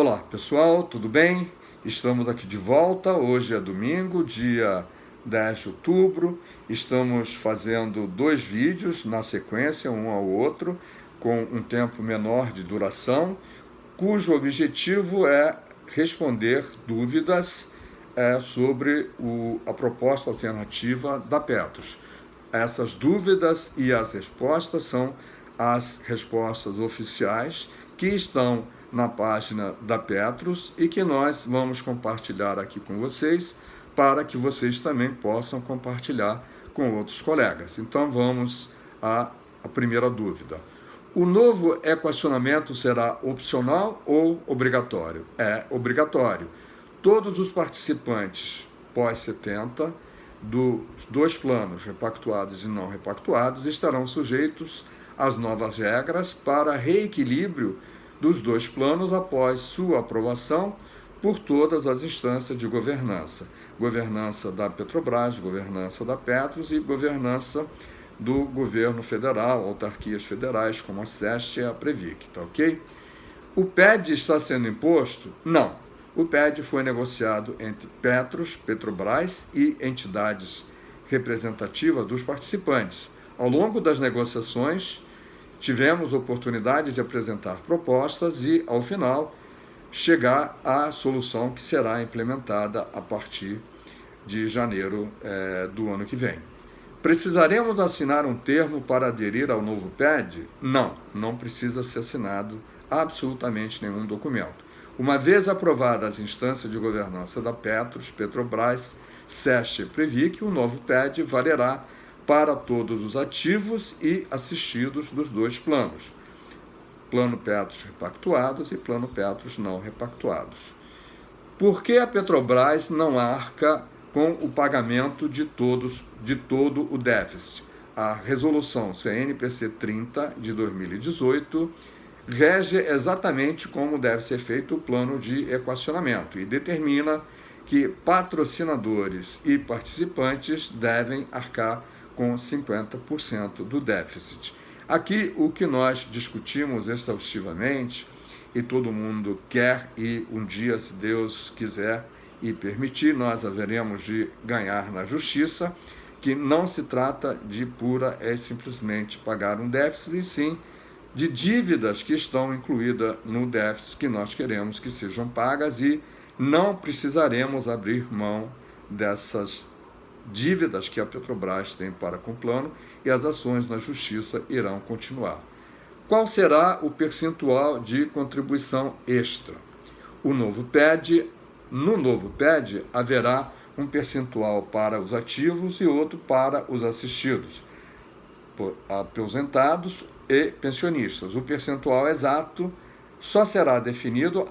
Olá pessoal, tudo bem? Estamos aqui de volta, hoje é domingo, dia 10 de outubro, estamos fazendo 2 vídeos na sequência, um ao outro, com um tempo menor de duração, cujo objetivo é responder dúvidas sobre a proposta alternativa da Petros. Essas dúvidas e as respostas são as respostas oficiais que estão na página da Petros e que nós vamos compartilhar aqui com vocês para que vocês também possam compartilhar com outros colegas. Então vamos à primeira dúvida. O novo equacionamento será opcional ou obrigatório? É obrigatório. Todos os participantes pós-70 dos 2 planos, repactuados e não repactuados, estarão sujeitos às novas regras para reequilíbrio dos 2 planos após sua aprovação por todas as instâncias de governança. Governança da Petrobras, governança da Petros e governança do governo federal, autarquias federais como a SEST e a Previc, tá ok? O PED está sendo imposto? Não. O PED foi negociado entre Petros, Petrobras e entidades representativas dos participantes. Ao longo das negociações, tivemos oportunidade de apresentar propostas e, ao final, chegar à solução que será implementada a partir de janeiro do ano que vem. Precisaremos assinar um termo para aderir ao novo PED? Não, não precisa ser assinado absolutamente nenhum documento. Uma vez aprovadas as instâncias de governança da Petros, Petrobras, SEST e Previc, o novo PED valerá para todos os ativos e assistidos dos 2 planos. Plano Petros repactuados e Plano Petros não repactuados. Por que a Petrobras não arca com o pagamento de todo o déficit? A resolução CNPC 30 de 2018 rege exatamente como deve ser feito o plano de equacionamento e determina que patrocinadores e participantes devem arcar com 50% do déficit. Aqui o que nós discutimos exaustivamente, e todo mundo quer, e um dia, se Deus quiser e permitir, nós haveremos de ganhar na justiça, que não se trata de pura e simplesmente pagar um déficit, e sim de dívidas que estão incluídas no déficit que nós queremos que sejam pagas e não precisaremos abrir mão dessas dívidas que a Petrobras tem para com o plano e as ações na justiça irão continuar. Qual será o percentual de contribuição extra? No novo PED haverá um percentual para os ativos e outro para os assistidos, aposentados e pensionistas. O percentual exato só será definido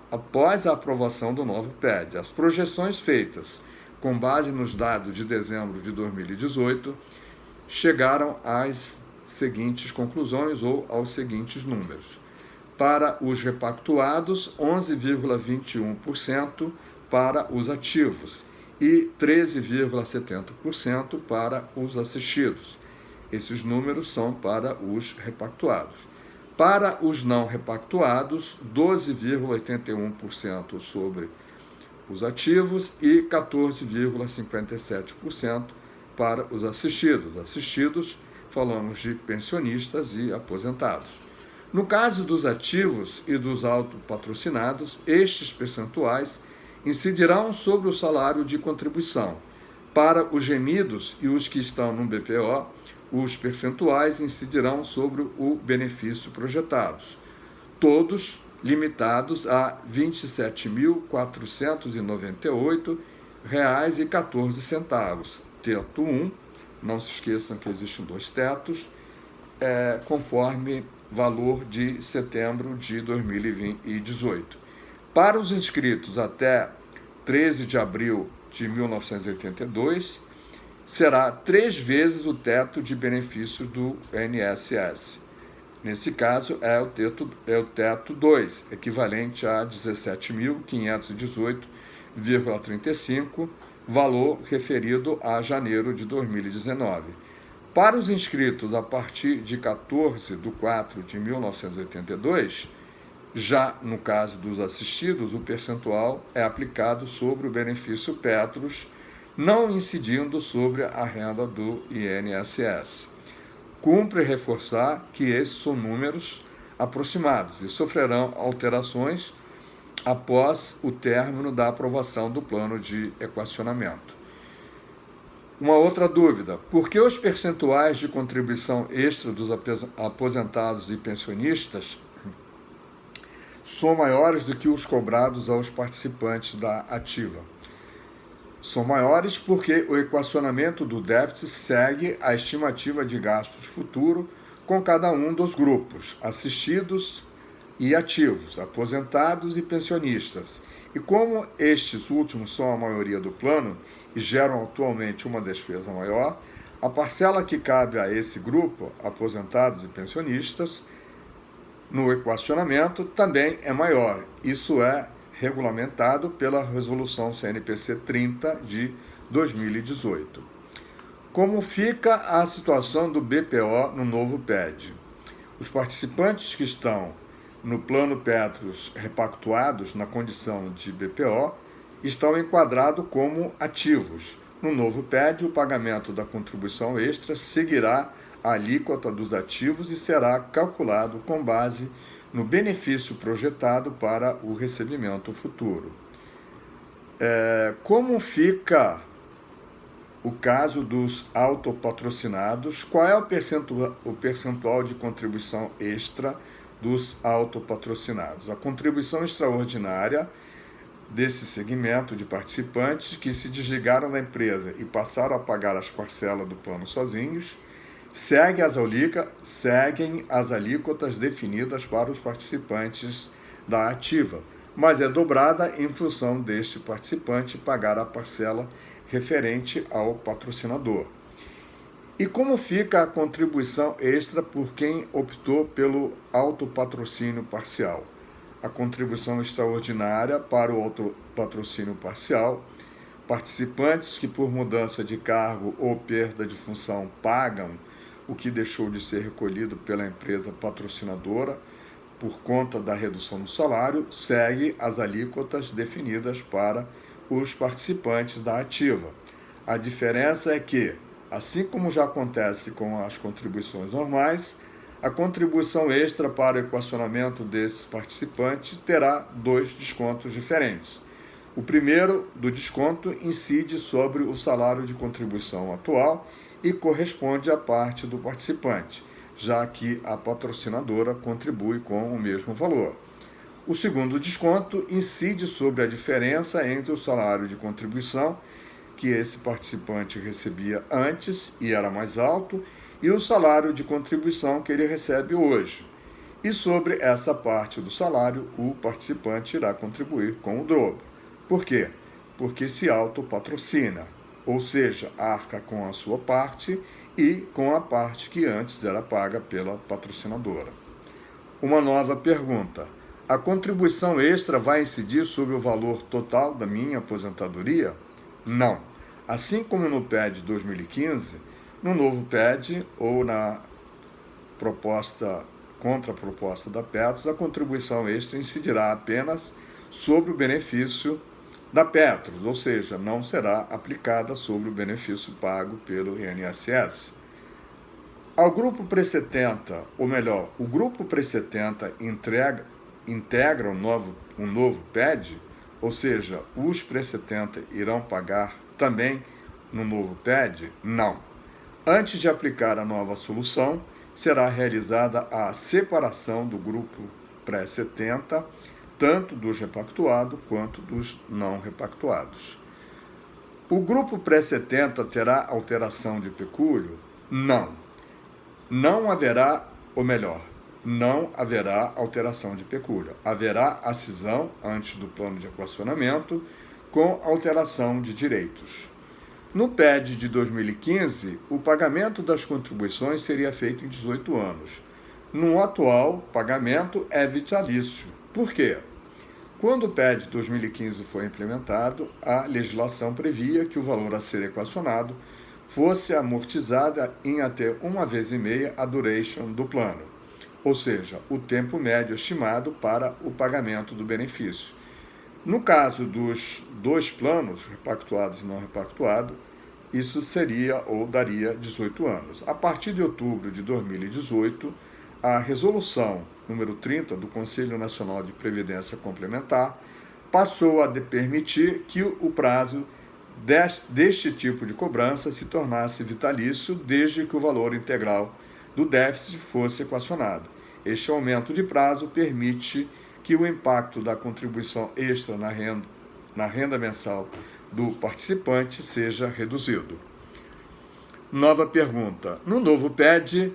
após a aprovação do novo PED. As projeções feitas com base nos dados de dezembro de 2018, chegaram às seguintes conclusões ou aos seguintes números. Para os repactuados, 11,21% para os ativos e 13,70% para os assistidos. Esses números são para os repactuados. Para os não repactuados, 12,81% sobre os ativos e 14,57% para os assistidos. Assistidos, falamos de pensionistas e aposentados. No caso dos ativos e dos autopatrocinados, estes percentuais incidirão sobre o salário de contribuição. Para os gemidos e os que estão no BPO, os percentuais incidirão sobre o benefício projetados. Todos limitados a R$ 27.498,14. Teto 1, não se esqueçam que existem 2 tetos, conforme valor de setembro de 2018. Para os inscritos até 13 de abril de 1982, será 3 vezes o teto de benefício do INSS. Nesse caso, é o teto 2, equivalente a R$ 17.518,35, valor referido a janeiro de 2019. Para os inscritos a partir de 14 de 4 de 1982, Já no caso dos assistidos, o percentual é aplicado sobre o benefício Petros, não incidindo sobre a renda do INSS. Cumpre reforçar que esses são números aproximados e sofrerão alterações após o término da aprovação do plano de equacionamento. Uma outra dúvida: por que os percentuais de contribuição extra dos aposentados e pensionistas são maiores do que os cobrados aos participantes da ativa? São maiores porque o equacionamento do déficit segue a estimativa de gastos futuro com cada um dos grupos, assistidos e ativos, aposentados e pensionistas. E como estes últimos são a maioria do plano e geram atualmente uma despesa maior, a parcela que cabe a esse grupo, aposentados e pensionistas, no equacionamento também é maior. Isso é regulamentado pela Resolução CNPC 30 de 2018. Como fica a situação do BPO no novo PED? Os participantes que estão no plano Petros repactuados na condição de BPO estão enquadrados como ativos. No novo PED, o pagamento da contribuição extra seguirá a alíquota dos ativos e será calculado com base no benefício projetado para o recebimento futuro. Como fica o caso dos autopatrocinados? Qual é o percentual de contribuição extra dos autopatrocinados? A contribuição extraordinária desse segmento de participantes que se desligaram da empresa e passaram a pagar as parcelas do plano sozinhos seguem as alíquotas definidas para os participantes da ativa, mas é dobrada em função deste participante pagar a parcela referente ao patrocinador. E como fica a contribuição extra por quem optou pelo autopatrocínio parcial? A contribuição extraordinária para o autopatrocínio parcial, participantes que por mudança de cargo ou perda de função pagam o que deixou de ser recolhido pela empresa patrocinadora por conta da redução do salário, segue as alíquotas definidas para os participantes da ativa. A diferença é que, assim como já acontece com as contribuições normais, a contribuição extra para o equacionamento desses participantes terá dois descontos diferentes. O primeiro do desconto incide sobre o salário de contribuição atual e corresponde à parte do participante, já que a patrocinadora contribui com o mesmo valor. O segundo desconto incide sobre a diferença entre o salário de contribuição que esse participante recebia antes e era mais alto e o salário de contribuição que ele recebe hoje. E sobre essa parte do salário, o participante irá contribuir com o dobro. Por quê? Porque se autopatrocina, ou seja, arca com a sua parte e com a parte que antes era paga pela patrocinadora. Uma nova pergunta: a contribuição extra vai incidir sobre o valor total da minha aposentadoria? Não. Assim como no PED 2015, no novo PED ou na contraproposta da Petros, a contribuição extra incidirá apenas sobre o benefício da Petros, ou seja, não será aplicada sobre o benefício pago pelo INSS. Ao grupo pré-70, ou melhor, o grupo pré-70 integra um novo PED, ou seja, os pré-70 irão pagar também no novo PED? Não. Antes de aplicar a nova solução, será realizada a separação do grupo pré-70, tanto dos repactuados quanto dos não repactuados. O grupo pré-70 terá alteração de pecúlio? Não. Não haverá alteração de pecúlio. Haverá a cisão antes do plano de equacionamento com alteração de direitos. No PED de 2015, o pagamento das contribuições seria feito em 18 anos. No atual, o pagamento é vitalício. Por quê? Quando o PED 2015 foi implementado, a legislação previa que o valor a ser equacionado fosse amortizado em até 1,5 vezes a duration do plano. ou seja, o tempo médio estimado para o pagamento do benefício. No caso dos dois planos, repactuados e não repactuado, isso seria ou daria 18 anos. A partir de outubro de 2018, a resolução número 30 do Conselho Nacional de Previdência Complementar passou a permitir que o prazo deste tipo de cobrança se tornasse vitalício desde que o valor integral do déficit fosse equacionado. Este aumento de prazo permite que o impacto da contribuição extra na renda mensal do participante seja reduzido. Nova pergunta. No novo PED,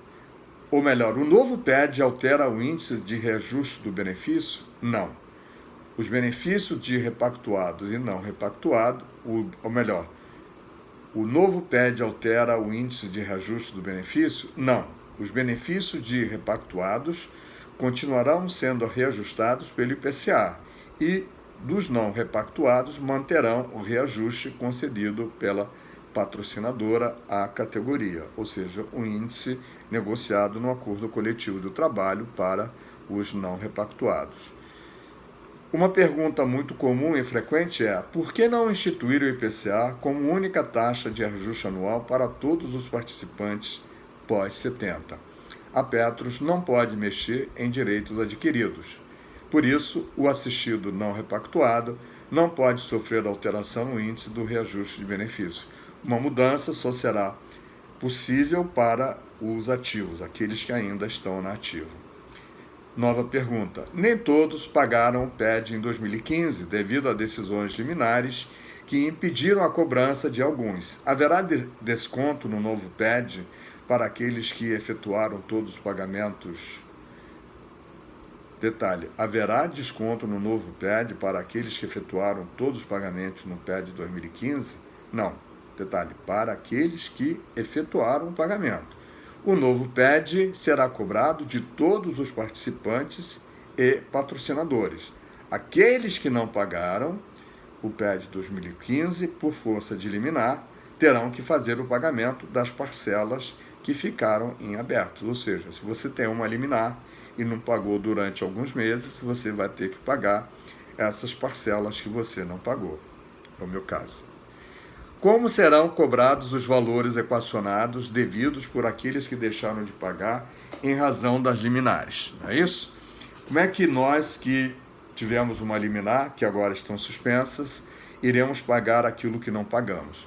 ou melhor, o novo PED altera o índice de reajuste do benefício? Não. Os benefícios de repactuados e não repactuados, ou melhor, o novo PED altera o índice de reajuste do benefício? Não. Os benefícios de repactuados continuarão sendo reajustados pelo IPCA e dos não repactuados manterão o reajuste concedido pela patrocinadora à categoria, ou seja, o índice negociado no acordo coletivo do trabalho para os não repactuados. Uma pergunta muito comum e frequente é: por que não instituir o IPCA como única taxa de ajuste anual para todos os participantes pós-70? A Petros não pode mexer em direitos adquiridos. Por isso, o assistido não repactuado não pode sofrer alteração no índice do reajuste de benefício. Uma mudança só será possível para os ativos, aqueles que ainda estão na ativa. Nova pergunta. Nem todos pagaram o PED em 2015 devido a decisões liminares que impediram a cobrança de alguns. Haverá desconto no novo PED para aqueles que efetuaram todos os pagamentos? Detalhe, haverá desconto no novo PED para aqueles que efetuaram todos os pagamentos no PED 2015? Não. Detalhe, para aqueles que efetuaram o pagamento. O novo PED será cobrado de todos os participantes e patrocinadores. Aqueles que não pagaram o PED 2015, por força de liminar, terão que fazer o pagamento das parcelas que ficaram em aberto. Ou seja, se você tem uma liminar e não pagou durante alguns meses, você vai ter que pagar essas parcelas que você não pagou. É o meu caso. Como serão cobrados os valores equacionados devidos por aqueles que deixaram de pagar em razão das liminares? Não é isso? Como é que nós que tivemos uma liminar, que agora estão suspensas, iremos pagar aquilo que não pagamos?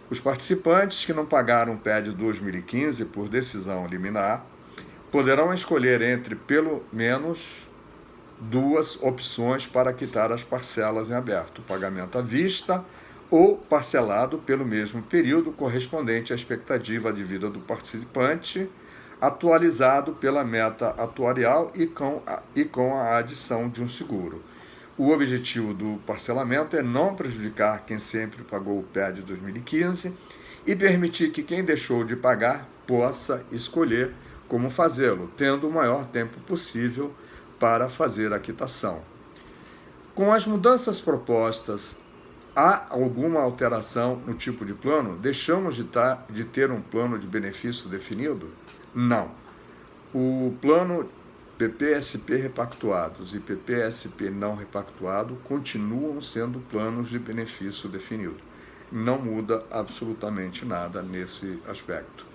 Os participantes que não pagaram o PED 2015 por decisão liminar poderão escolher entre pelo menos duas opções para quitar as parcelas em aberto: pagamento à vista ou parcelado pelo mesmo período correspondente à expectativa de vida do participante, atualizado pela meta atuarial e com a adição de um seguro. O objetivo do parcelamento é não prejudicar quem sempre pagou o PED 2015 e permitir que quem deixou de pagar possa escolher como fazê-lo, tendo o maior tempo possível para fazer a quitação. Com as mudanças propostas, há alguma alteração no tipo de plano? Deixamos de ter um plano de benefício definido? Não. O plano PPSP repactuados e PPSP não repactuado continuam sendo planos de benefício definido. Não muda absolutamente nada nesse aspecto.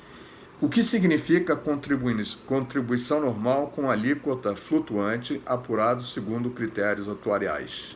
O que significa contribuição normal com alíquota flutuante apurado segundo critérios atuariais?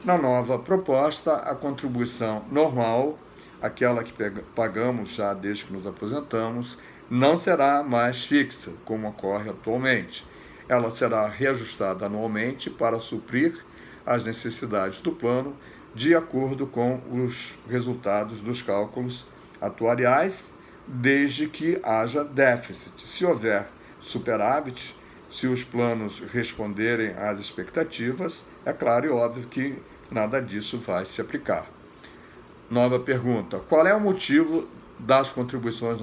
Na nova proposta, a contribuição normal, aquela que pagamos já desde que nos aposentamos, não será mais fixa, como ocorre atualmente. Ela será reajustada anualmente para suprir as necessidades do plano, de acordo com os resultados dos cálculos atuariais, desde que haja déficit. Se houver superávit, se os planos responderem às expectativas, é claro e óbvio que nada disso vai se aplicar. Nova pergunta. Qual é o motivo das contribuições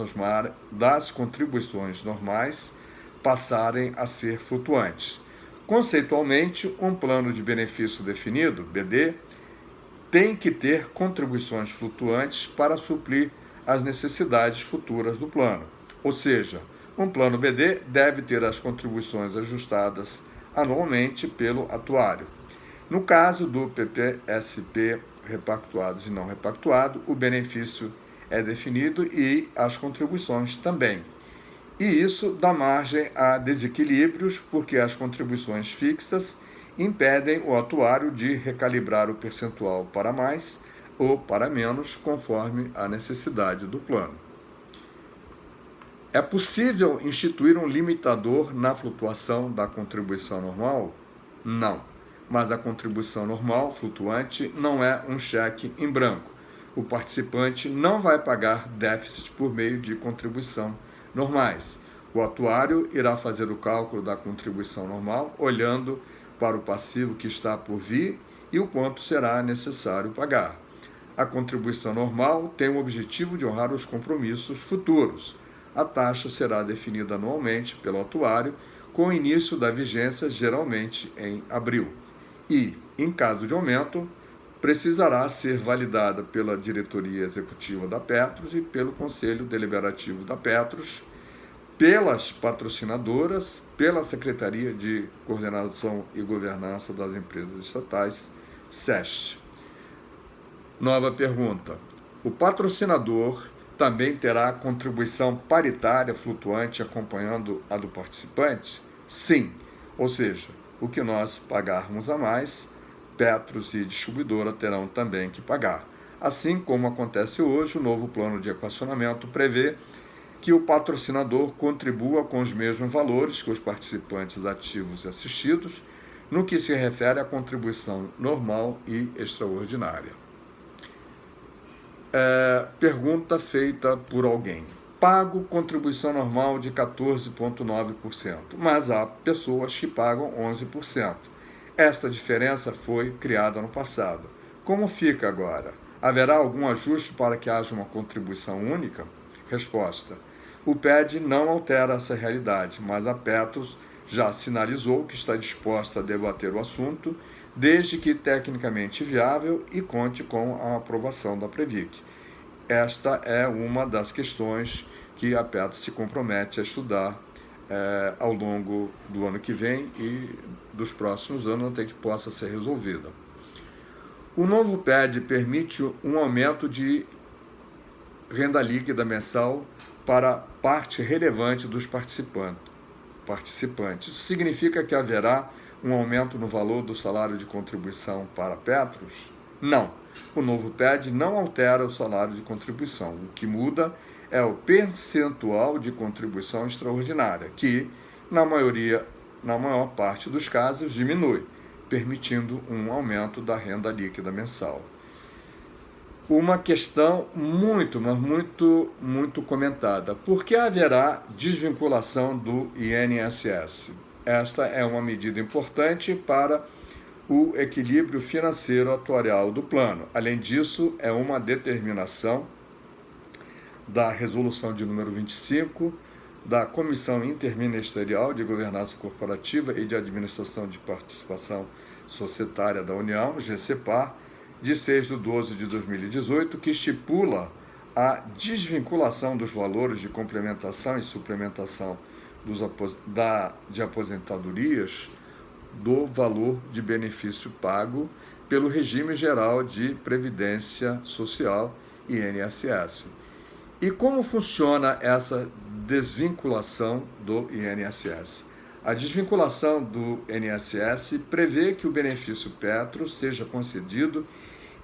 normais passarem a ser flutuantes? Conceitualmente, um plano de benefício definido, BD, tem que ter contribuições flutuantes para suprir as necessidades futuras do plano. Ou seja, Um plano BD deve ter as contribuições ajustadas anualmente pelo atuário. No caso do PPSP repactuados e não repactuado, o benefício é definido e as contribuições também. E isso dá margem a desequilíbrios, porque as contribuições fixas impedem o atuário de recalibrar o percentual para mais ou para menos, conforme a necessidade do plano. É possível instituir um limitador na flutuação da contribuição normal? Não, mas a contribuição normal flutuante não é um cheque em branco. O participante não vai pagar déficit por meio de contribuição normais. O atuário irá fazer o cálculo da contribuição normal olhando para o passivo que está por vir e o quanto será necessário pagar. A contribuição normal tem o objetivo de honrar os compromissos futuros. A taxa será definida anualmente pelo atuário, com o início da vigência geralmente em abril. E, em caso de aumento, precisará ser validada pela diretoria executiva da Petros e pelo Conselho Deliberativo da Petros, pelas patrocinadoras, pela Secretaria de Coordenação e Governança das Empresas Estatais, SEST. Nova pergunta. O patrocinador também terá contribuição paritária flutuante acompanhando a do participante? Sim, ou seja, o que nós pagarmos a mais, Petros e distribuidora terão também que pagar. Assim como acontece hoje, o novo plano de equacionamento prevê que o patrocinador contribua com os mesmos valores que os participantes ativos e assistidos, no que se refere à contribuição normal e extraordinária. Pergunta feita por alguém. Pago contribuição normal de 14,9%, mas há pessoas que pagam 11%. Esta diferença foi criada no passado. Como fica agora? Haverá algum ajuste para que haja uma contribuição única? Resposta. O PED não altera essa realidade, mas a Petros já sinalizou que está disposta a debater o assunto, desde que tecnicamente viável e conte com a aprovação da Previc. Esta é uma das questões que a Petros se compromete a estudar ao longo do ano que vem e dos próximos anos, até que possa ser resolvida. O novo PED permite um aumento de renda líquida mensal para parte relevante dos participantes. Isso significa que haverá um aumento no valor do salário de contribuição para Petros? Não. O novo PED não altera o salário de contribuição. O que muda é o percentual de contribuição extraordinária, que, na maior parte dos casos, diminui, permitindo um aumento da renda líquida mensal. Uma questão muito comentada. Por que haverá desvinculação do INSS? Esta é uma medida importante para o equilíbrio financeiro atuarial do plano. Além disso, é uma determinação da resolução de número 25 da Comissão Interministerial de Governança Corporativa e de Administração de Participação Societária da União, GCPAR, de 6/12/2018, que estipula a desvinculação dos valores de complementação e suplementação de aposentadorias do valor de benefício pago pelo Regime Geral de Previdência Social, INSS. E como funciona essa desvinculação do INSS? A desvinculação do INSS prevê que o benefício Petros seja concedido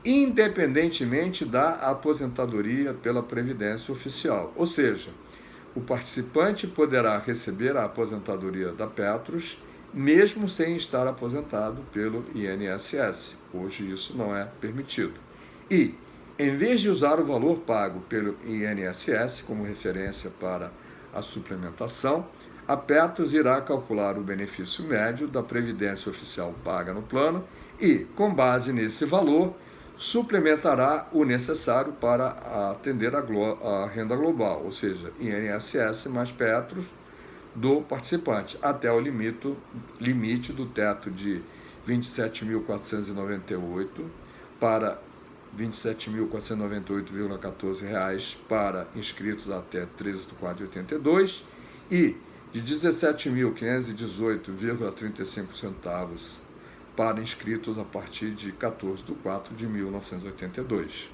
independentemente da aposentadoria pela Previdência Oficial, ou seja, o participante poderá receber a aposentadoria da Petros mesmo sem estar aposentado pelo INSS. Hoje isso não é permitido. E, em vez de usar o valor pago pelo INSS como referência para a suplementação, a Petros irá calcular o benefício médio da Previdência Oficial paga no plano e, com base nesse valor, suplementará o necessário para atender a renda global, ou seja, INSS mais Petros do participante, até o limite do teto de R$ 27.498 para R$ 27.498,14 para inscritos até 13/4/82 e de R$ 17.518,35 para inscritos a partir de 14 de 4 de 1982.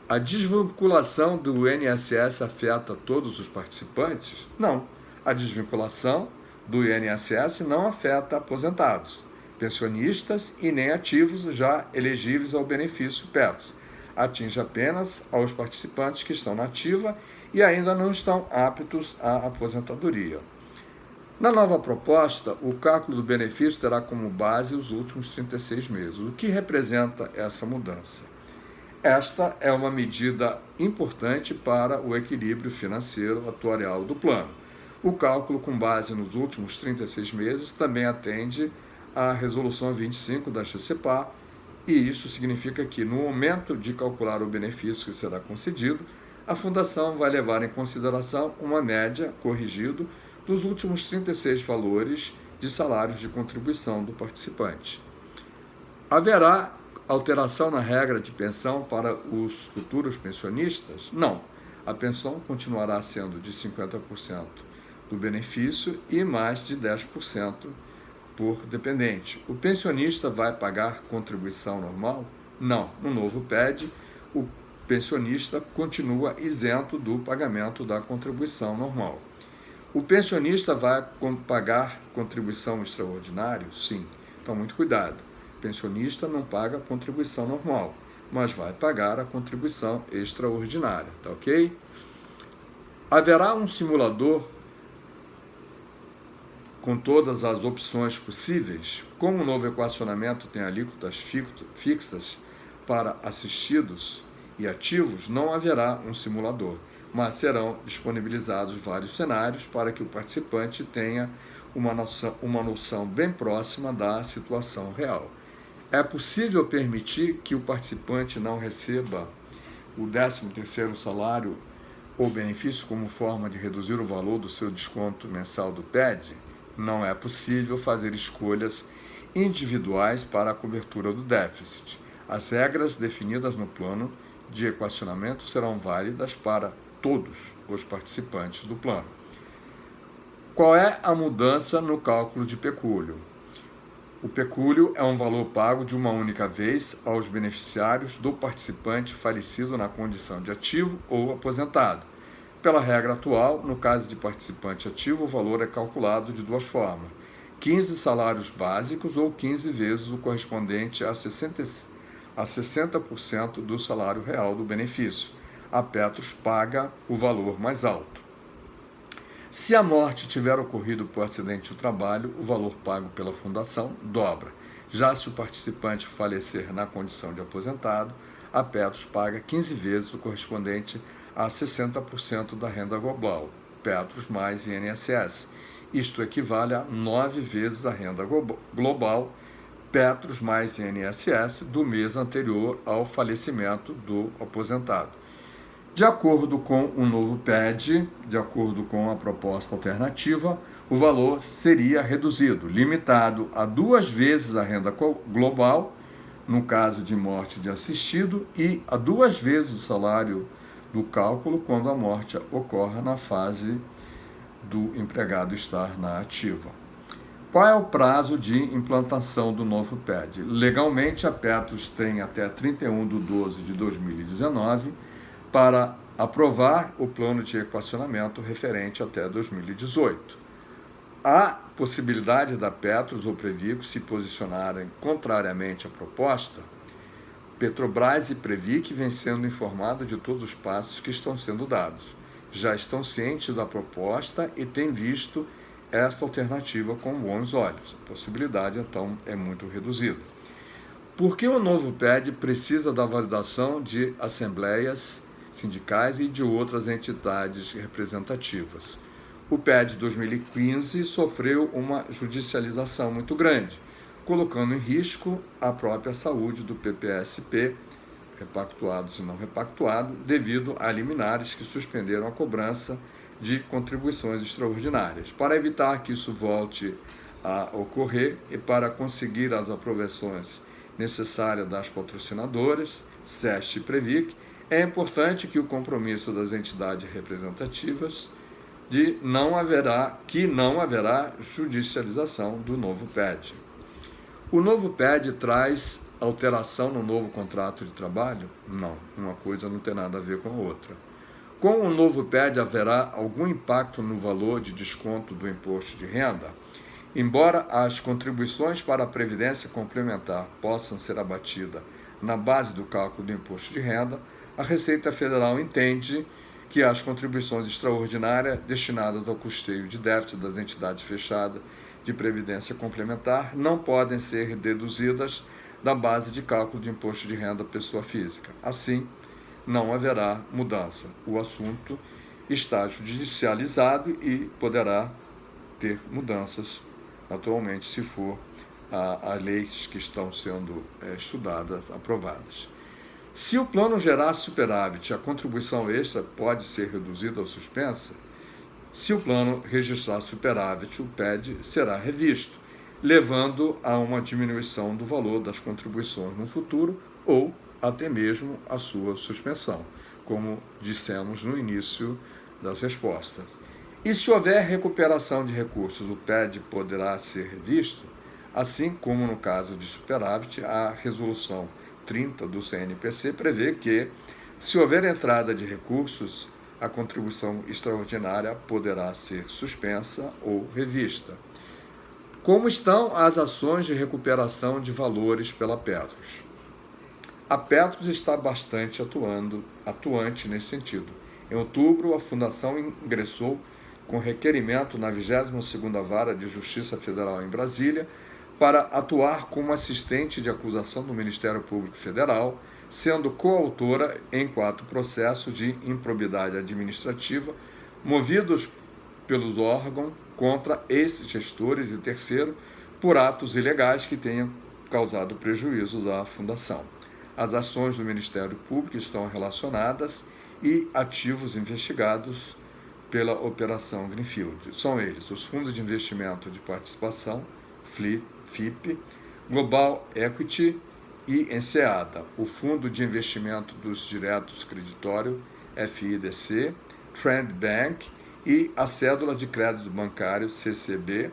A desvinculação do INSS afeta todos os participantes? Não. A desvinculação do INSS não afeta aposentados, pensionistas e nem ativos já elegíveis ao benefício PETROS. Atinge apenas aos participantes que estão na ativa e ainda não estão aptos à aposentadoria. Na nova proposta, o cálculo do benefício terá como base os últimos 36 meses. O que representa essa mudança? Esta é uma medida importante para o equilíbrio financeiro atuarial do plano. O cálculo com base nos últimos 36 meses também atende à Resolução 25 da GCPA, e isso significa que, no momento de calcular o benefício que será concedido, a Fundação vai levar em consideração uma média corrigido dos últimos 36 valores de salários de contribuição do participante. Haverá alteração na regra de pensão para os futuros pensionistas? Não. A pensão continuará sendo de 50% do benefício e mais de 10% por dependente. O pensionista vai pagar contribuição normal? Não. No novo PED, o pensionista continua isento do pagamento da contribuição normal. O pensionista vai pagar contribuição extraordinária? Sim. Então, muito cuidado. O pensionista não paga contribuição normal, mas vai pagar a contribuição extraordinária, tá ok? Haverá um simulador com todas as opções possíveis. Como o novo equacionamento tem alíquotas fixas para assistidos e ativos, não haverá um simulador, mas serão disponibilizados vários cenários para que o participante tenha uma noção bem próxima da situação real. É possível permitir que o participante não receba o 13º salário ou benefício como forma de reduzir o valor do seu desconto mensal do PED? Não é possível fazer escolhas individuais para a cobertura do déficit. As regras definidas no plano de equacionamento serão válidas para todos os participantes do plano. Qual é a mudança no cálculo de pecúlio? O pecúlio é um valor pago de uma única vez aos beneficiários do participante falecido na condição de ativo ou aposentado. Pela regra atual, no caso de participante ativo, o valor é calculado de duas formas: 15 salários básicos ou 15 vezes o correspondente a 60% do salário real do benefício. A Petros paga o valor mais alto. Se a morte tiver ocorrido por acidente do trabalho, o valor pago pela fundação dobra. Já se o participante falecer na condição de aposentado, a Petros paga 15 vezes o correspondente a 60% da renda global, Petros mais INSS. Isto equivale a 9 vezes a renda global, Petros mais INSS, do mês anterior ao falecimento do aposentado. De acordo com o novo PED, de acordo com a proposta alternativa, o valor seria reduzido, limitado a 2 vezes a renda global, no caso de morte de assistido, e a 2 vezes o salário do cálculo quando a morte ocorra na fase do empregado estar na ativa. Qual é o prazo de implantação do novo PED? Legalmente, a Petros tem até 31/12/2019 para aprovar o plano de equacionamento referente até 2018. Há possibilidade da Petros ou Previco se posicionarem contrariamente à proposta? Petrobras e Previc vêm sendo informados de todos os passos que estão sendo dados. Já estão cientes da proposta e têm visto esta alternativa com bons olhos. A possibilidade, então, é muito reduzida. Por que o novo PED precisa da validação de assembleias sindicais e de outras entidades representativas? O PED 2015 sofreu uma judicialização muito grande, colocando em risco a própria saúde do PPSP, repactuados e não repactuado, devido a liminares que suspenderam a cobrança de contribuições extraordinárias. Para evitar que isso volte a ocorrer e para conseguir as aprovações necessárias das patrocinadoras, SESC e Previc, é importante que o compromisso das entidades representativas que não haverá judicialização do novo PED. O novo PED traz alteração no novo contrato de trabalho? Não, uma coisa não tem nada a ver com a outra. Com o novo PED haverá algum impacto no valor de desconto do imposto de renda? Embora as contribuições para a Previdência Complementar possam ser abatidas na base do cálculo do imposto de renda, a Receita Federal entende que as contribuições extraordinárias destinadas ao custeio de déficit das entidades fechadas de Previdência Complementar não podem ser deduzidas da base de cálculo de imposto de renda pessoa física. Assim, não haverá mudança. O assunto está judicializado e poderá ter mudanças, naturalmente, se for as leis que estão sendo estudadas, aprovadas. Se o plano gerar superávit, a contribuição extra pode ser reduzida ou suspensa. Se o plano registrar superávit, o PED será revisto, levando a uma diminuição do valor das contribuições no futuro ou até mesmo a sua suspensão, como dissemos no início das respostas. E se houver recuperação de recursos, o PED poderá ser revisto, assim como no caso de superávit, a resolução 30 do CNPC prevê que, se houver entrada de recursos, a contribuição extraordinária poderá ser suspensa ou revista. Como estão as ações de recuperação de valores pela Petros? A Petros está bastante atuante nesse sentido. Em outubro, a Fundação ingressou com requerimento na 22ª Vara de Justiça Federal em Brasília para atuar como assistente de acusação do Ministério Público Federal, sendo coautora em 4 processos de improbidade administrativa movidos pelos órgãos contra esses gestores e terceiro por atos ilegais que tenham causado prejuízos à Fundação. As ações do Ministério Público estão relacionadas e ativos investigados pela Operação Greenfield. São eles os Fundos de Investimento de Participação, FIP, Global Equity e Enseada, o Fundo de Investimento dos Direitos Creditórios, FIDC, Trend Bank e a Cédula de Crédito Bancário, CCB,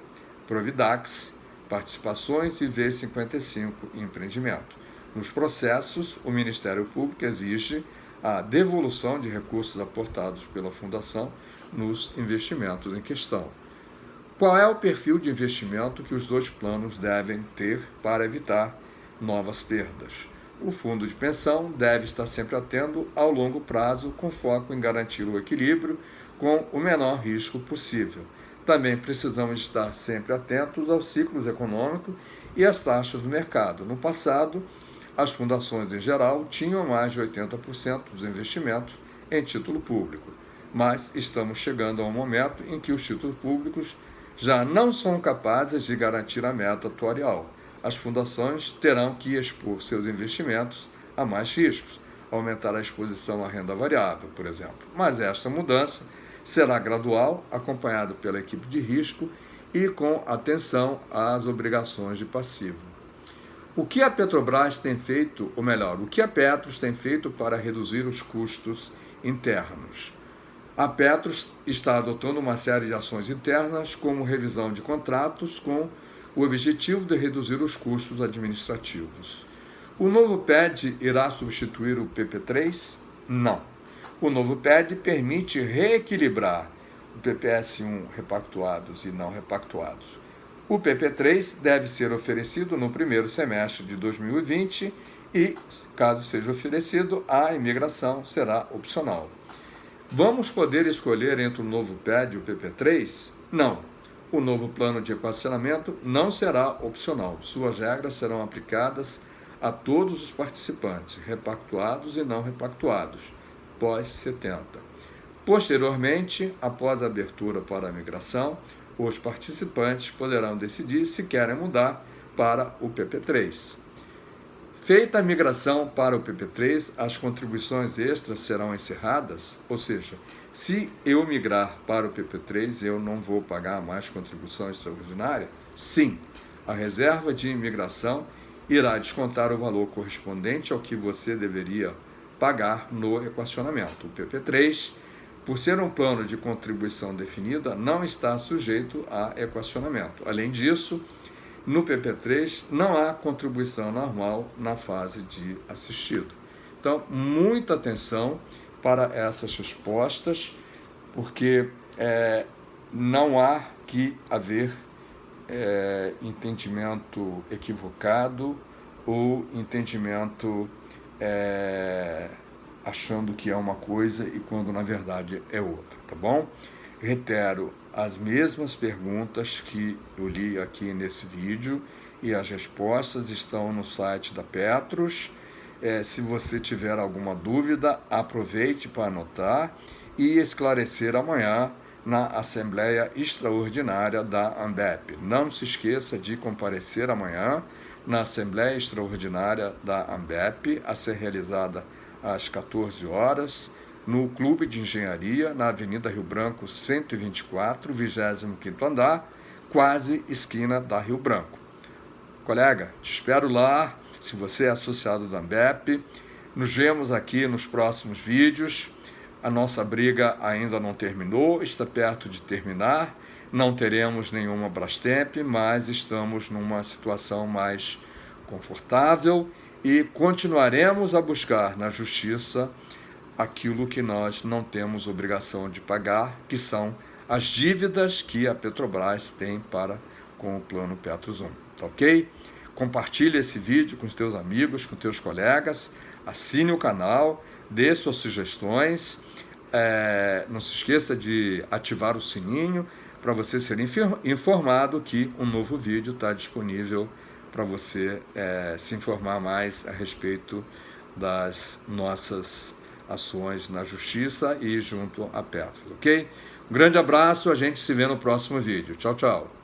Providax, Participações e V55 Empreendimento. Nos processos, o Ministério Público exige a devolução de recursos aportados pela Fundação nos investimentos em questão. Qual é o perfil de investimento que os dois planos devem ter para evitar novas perdas? O fundo de pensão deve estar sempre atento ao longo prazo, com foco em garantir o equilíbrio com o menor risco possível. Também precisamos estar sempre atentos aos ciclos econômicos e às taxas do mercado. No passado, as fundações em geral tinham mais de 80% dos investimentos em título público, mas estamos chegando a um momento em que os títulos públicos já não são capazes de garantir a meta atuarial. As fundações terão que expor seus investimentos a mais riscos, aumentar a exposição à renda variável, por exemplo. Mas esta mudança será gradual, acompanhada pela equipe de risco e com atenção às obrigações de passivo. O que a Petrobras tem feito, ou melhor, o que a Petros tem feito para reduzir os custos internos? A Petros está adotando uma série de ações internas, como revisão de contratos, com o objetivo de reduzir os custos administrativos. O novo PED irá substituir o PP3? Não. O novo PED permite reequilibrar o PPS-1 repactuados e não repactuados. O PP3 deve ser oferecido no primeiro semestre de 2020 e, caso seja oferecido, a imigração será opcional. Vamos poder escolher entre o novo PED e o PP3? Não. O novo plano de equacionamento não será opcional. Suas regras serão aplicadas a todos os participantes, repactuados e não repactuados, pós-70. Posteriormente, após a abertura para a migração, os participantes poderão decidir se querem mudar para o PP3. Feita a migração para o PP3, as contribuições extras serão encerradas, ou seja, se eu migrar para o PP3, eu não vou pagar mais contribuição extraordinária? Sim, a reserva de imigração irá descontar o valor correspondente ao que você deveria pagar no equacionamento. O PP3 por ser um plano de contribuição definida, não está sujeito a equacionamento. Além disso, no PP3 não há contribuição normal na fase de assistido. Então, muita atenção para essas respostas, porque não há que haver entendimento equivocado ou entendimento achando que é uma coisa e quando na verdade é outra, tá bom? Reitero as mesmas perguntas que eu li aqui nesse vídeo e as respostas estão no site da Petros. Se você tiver alguma dúvida, aproveite para anotar e esclarecer amanhã na Assembleia Extraordinária da ANBEP. Não se esqueça de comparecer amanhã na Assembleia Extraordinária da ANBEP, a ser realizada às 14 horas, no Clube de Engenharia, na Avenida Rio Branco 124, 25º andar, quase esquina da Rio Branco. Colega, te espero lá, se você é associado da ANBEP. Nos vemos aqui nos próximos vídeos. A nossa briga ainda não terminou, está perto de terminar. Não teremos nenhuma Brastemp, mas estamos numa situação mais confortável e continuaremos a buscar na Justiça aquilo que nós não temos obrigação de pagar, que são as dívidas que a Petrobras tem com o Plano Petros 1, tá ok? Compartilhe esse vídeo com os teus amigos, com teus colegas, assine o canal, dê suas sugestões, não se esqueça de ativar o sininho para você ser informado que um novo vídeo está disponível para você se informar mais a respeito das nossas ações na Justiça e junto à Petros, ok? Um grande abraço, a gente se vê no próximo vídeo. Tchau, tchau.